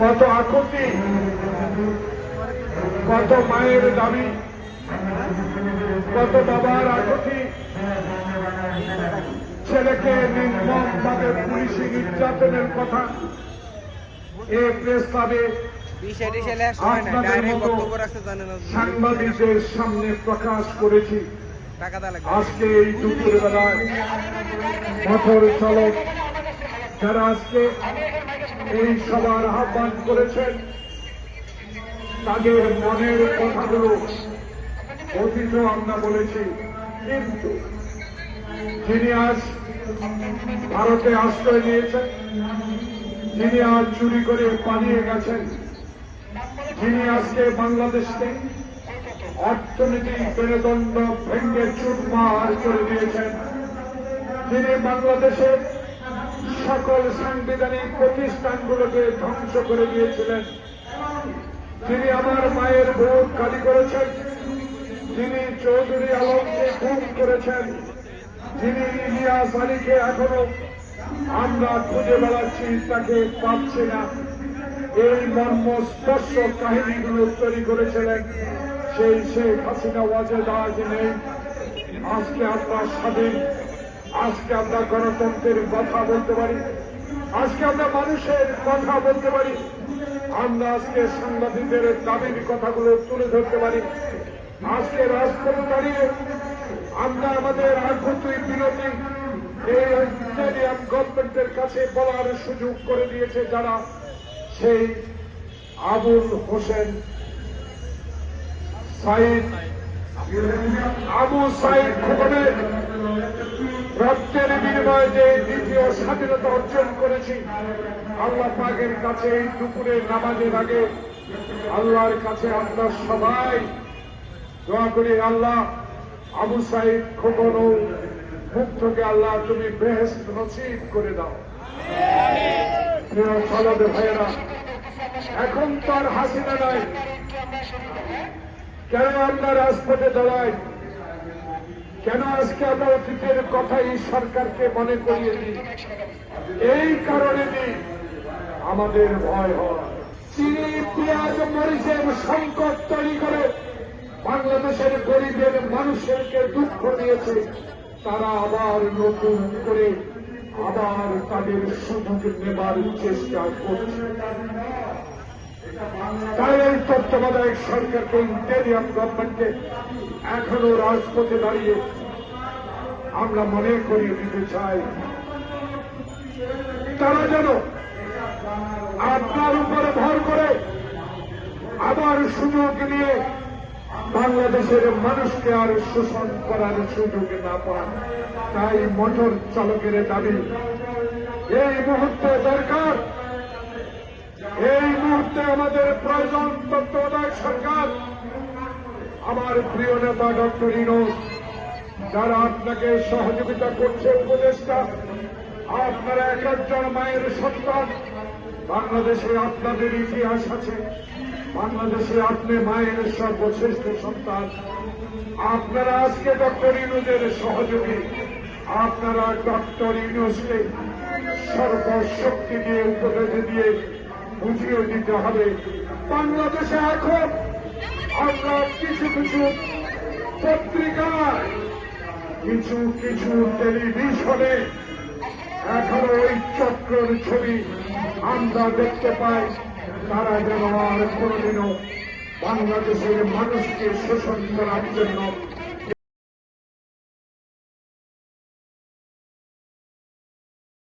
কত আকুতি, কত মায়ের দাবি, কত বাবার আকুতি, ছেলেকে নির্মমভাবে পুলিশি নির্যাতনের কথা এই প্রেস ক্লাবে আপনাদের মতো সাংবাদিকদের সামনে প্রকাশ করেছি। আজকে এই দুপুর বেলায় মোটর চালক যারা আজকে এই সভার আহ্বান করেছেন তাদের মনের কথাগুলো অতীত আমরা বলেছি, কিন্তু যিনি আজ ভারতে আশ্রয় নিয়েছেন, যিনি আজ চুরি করে পালিয়ে গেছেন, যিনি আজকে বাংলাদেশকে অর্থনৈতিক মেরুদণ্ড ভেঙে চুরমার করে দিয়েছেন, যিনি বাংলাদেশের সকল সাংবিধানিক প্রতিষ্ঠানগুলোকে ধ্বংস করে দিয়েছিলেন, যিনি আমার মায়ের ভোট খালি করেছেন, যিনি চৌধুরী আলমকে খুন করেছেন, যিনি ইলিয়াস আলীকে এখনো আমরা খুঁজে বেড়াচ্ছি, তাকে পাচ্ছি না, এই মর্মস্পর্শ কাহিনীগুলো তৈরি করেছিলেন সেই শেখ হাসিনা ওয়াজেদ আজ নেই। আজকে আমরা স্বাধীন, আজকে আমরা গণতন্ত্রের কথা বলতে পারি, আজকে আমরা মানুষের কথা বলতে পারি, আমরা আজকে সাংবাদিকদের দাবির কথাগুলো তুলে ধরতে পারি। আজকে রাজপথে দাঁড়িয়ে আমরা আমাদের আকুতি বিনতি এই স্টেডিয়াম গভর্নমেন্টের কাছে বলার সুযোগ করে দিয়েছে যারা, সেই আবুল হোসেন সাইদ, আবু সাইদ খোকনের রক্তের বিনিময়ে যে দ্বিতীয় স্বাধীনতা অর্জন করেছি, আল্লাহ পাকের কাছে এই দুপুরে নামাজের আগে আল্লাহর কাছে আমরা সবাই দোয়া করি, আল্লাহ আবু সাইদ খোকন ও মুগ্ধকে আল্লাহ তুমি বেহেশত নসিব করে দাও। প্রিয় সালাদে ভাইয়েরা, এখন তো আর হাসিনা নাই, কেন আমরা রাজপথে দাঁড়াই? কেন আজকে আমরা অতীতের কথাই সরকারকে মনে করিয়ে দিই? এই কারণে আমাদের ভয় হয়। চিনি পেঁয়াজ মরিচের সংকট তৈরি করে বাংলাদেশের গরিবের মানুষেরকে দুঃখ দিয়েছে, তারা আবার নতুন করে আবার তাদের সুযোগ নেবার চেষ্টা করছে। তাই এই তত্ত্বাবধায়ক সরকারকে, ইন্টেরিয়াম গভর্নমেন্টকে এখনো রাজপথে দাঁড়িয়ে আমরা মনে করিয়ে দিতে চাই, তারা যেন আপনার উপরে ভর করে আবার সুযোগ নিয়ে বাংলাদেশের মানুষকে আর শোষণ করার সুযোগ না পান। তাই মোটর চালকের দাবি এই মুহূর্তে দরকার, এই মুহূর্তে আমাদের প্রয়োজন তত্ত্বাবধায়ক সরকার। আমার প্রিয় নেতা ডক্টর ইউনূস, যারা আপনাকে সহযোগিতা করছে, উপদেষ্টা, আপনারা এক একজন মায়ের সন্তান। বাংলাদেশে আপনাদের ইতিহাস আছে, বাংলাদেশে আপনি মায়ের সর্বশ্রেষ্ঠ সন্তান। আপনারা আজকে ডক্টর ইউনূসের সহযোগী, আপনারা ডক্টর ইউনূসকে সর্বশক্তি দিয়ে, উপদেশ দিয়ে বুঝিয়ে দিতে হবে। বাংলাদেশে এখন আমরা কিছু কিছু পত্রিকায়, কিছু কিছু টেলিভিশনে এখনো ওই চক্রের ছবি আমরা দেখতে পাই। তারা যেন আর কোনদিনও বাংলাদেশের মানুষকে শোষণ করার জন্য